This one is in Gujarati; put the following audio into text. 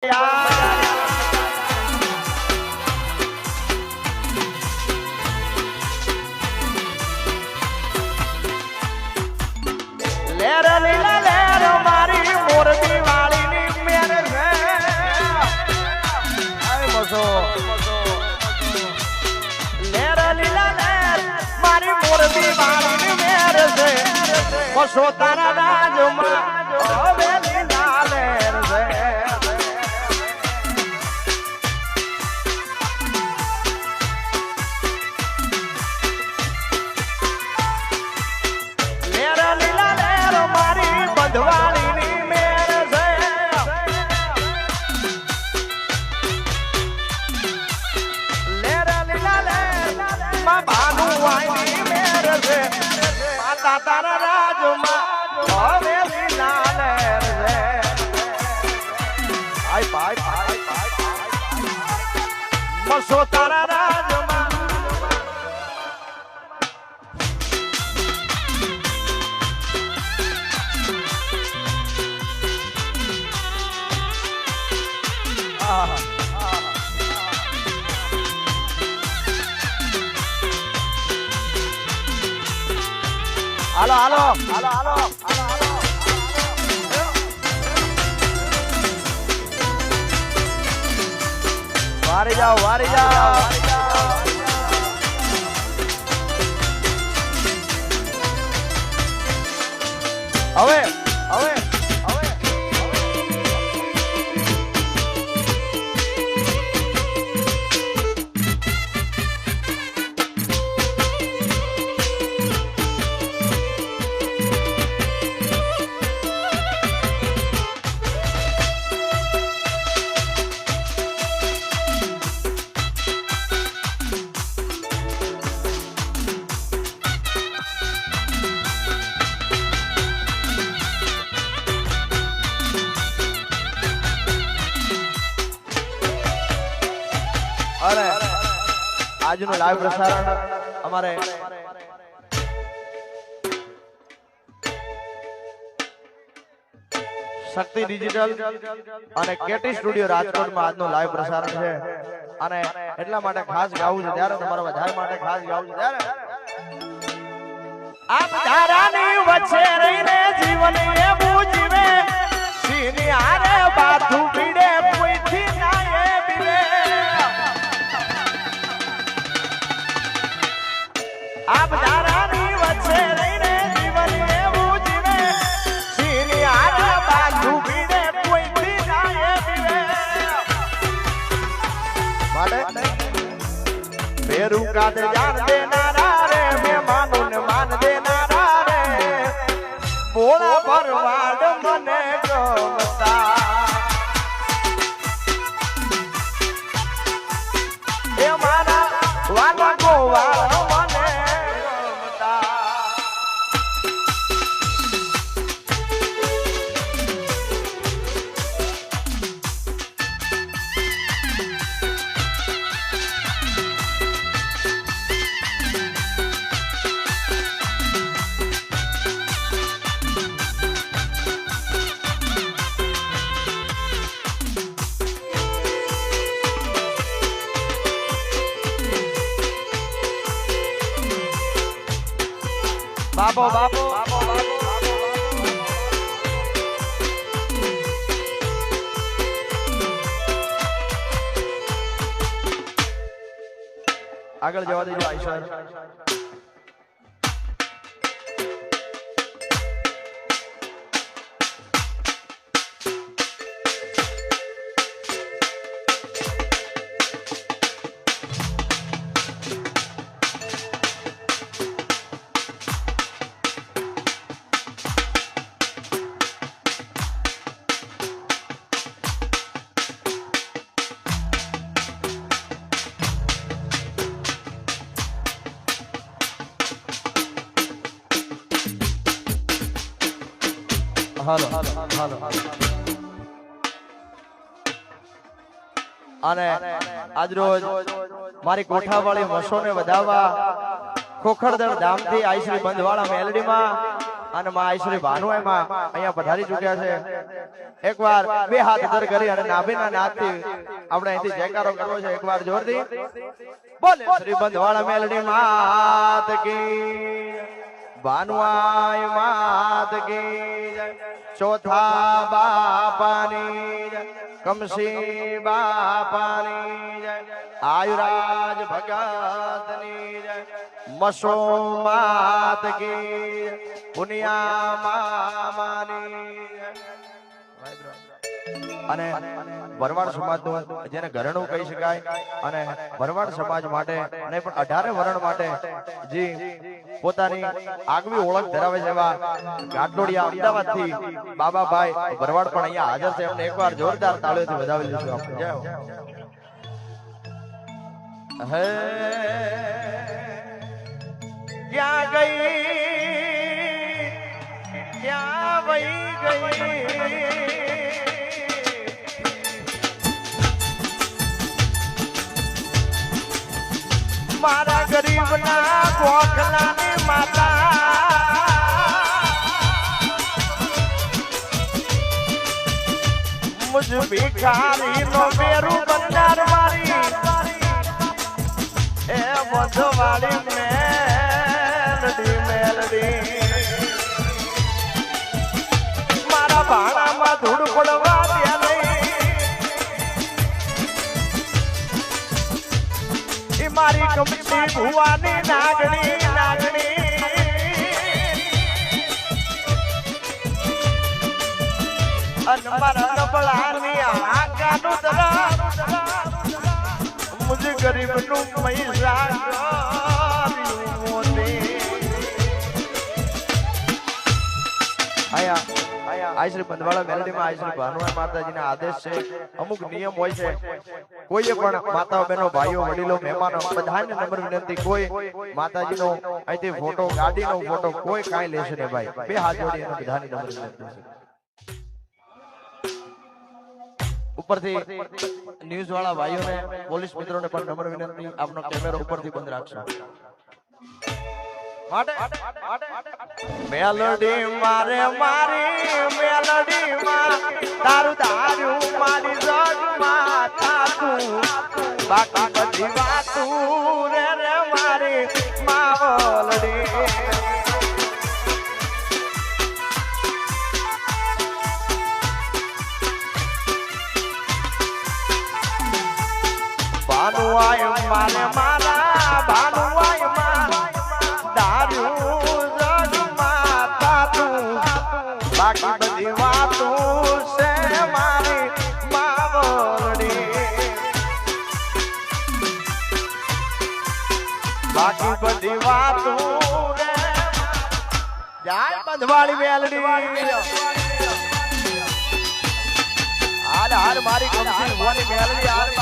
લેર લીલા લેર મારી મોરબી વાળીની મેર છે. આય મસો લેર લીલા લેર મારી મોરબી વાળીની મેર છે. મસો તારા રાજમાં હવે લીલા લેર છે. બંધવાળીની મેર છે. લેર લીલા લેર માં ભાનુઆઈની મેર છે. માતા તારા રાજમાં હવે લીલા લેર છે. આય પાય મસો તારા રાજમાં હાલો હાલો હાલો હાલો વારી જાઓ વારી જાઓ. હવે હવે અરે આજનું લાઈવ પ્રસારણ અમારે શક્તિ ડિજિટલ અને કેટી સ્ટુડિયો રાજકોટમાં આજનું લાઈવ પ્રસારણ છે. અને એટલા માટે ખાસ ગાવું છે ત્યારે તમારા બધા માટે ખાસ ગાવું છે ત્યારે આપ ધારાની વચ્ચે રહીને જીવન એવું જીવે સિંહની હારે બાથું પીડે કોઈથી ના એ બીવે. આપ ધારાની વચ્ચે રહીને જીવન એવું જીવે સિંહની હારે બાથું પીડે કોઈથી ના એ બીવે. માટે ફેરું કાદે જાન દેનારા રે મહેમાનો ને માન દેનારા રે બોળા ભરવાડ મને ગમતા. એ મારા વાલા ગોવાળ મને ગમતા. બાપો બાપો આગળ જવા દેજો આઈશા. હાલો હાલો અને આજ રોજ મારી કોઠાવાળી મસોને વધાવવા ખોખરદળ ધામથી આઈ શ્રી બંધવાળા મેલડીમાં અને માં આઈશ્રી ભાનુઆઈ માં અહીંયા પધારી ચૂક્યા છે એકવાર બે હાથ ધર કરી અને નાભીના નાદથી આપણે અહીંથી જયકારો કરવો છે એકવાર જોરથી બોલે શ્રી બંધવાળા મેલડી માત કી ભાનુઆઈ માત કી ચોથા બાપાની કમસી બાપાની આયુરાજ ભગતની મસો માત કી પુનિયા મામાની અને ભરવાડ સમાજનું જેને ઘરેણું કહી શકાય અને ભરવાડ સમાજ માટે અને પણ 18 વરણ માટે જે પોતાની આગવી ઓળખ ધરાવે છે એવા ગાંઠલોડિયા અમદાવાદથી બાબાભાઈ ભરવાડ પણ અહીંયા હાજર છે એમને એકવાર જોરદાર તાળીઓથી વધાવી લઈશું આપણે જય હો હે ક્યાં ગઈ ક્યાં વહી ગઈ મારા ગરીબના કોખલાની માતા મુજ ભિખારીનો બેરું બંધાર મારી એ વધવાળી મેલડી મેલડી મારા ભાણામાં ધૂળ પડવા દે નહીં મારી કમતી ભુવાની નાગણી નાગણી અન મારા નબળાની આકાનું દરા મુજ ગરીબનું પૈસા આઈશ્રી બંધવાળા મેલડીમાં આઈશ્રી ભાનુઆઈ માતાજીના આદેશ છે અમુક નિયમ હોય છે કોઈએ પણ માતાઓ બહેનો ભાઈઓ વડીલો મહેમાનો બધાને નમ્ર વિનંતી કોઈ માતાજીનો અહીંથી ફોટો ગાડીનો ફોટો કોઈ કાંઈ લેશે ને ભાઈ બે હાથ જોડી અને બધાની નમ્ર વિનંતી છે ઉપરથી ન્યૂઝ વાળા ભાઈઓને પોલીસ મિત્રોને પણ નમ્ર વિનંતી આપનો કેમેરો ઉપરથી બંધ રાખશો મેલડી મારે મારી મેલડી માં તારું દારૂ મારી જગમાં થાતું બાકી બધી વાતું રે રે મારી માવલડી ભાનુઆઈ મારે મારા ભાનુઆઈ માં બાકી બધી વાતું છે મારી માવલડી બાકી બધી વાતું રે જય બંધવાળી મેલડી હાલ હાલ મારી કમસી ભુવાની મેલડી હાલ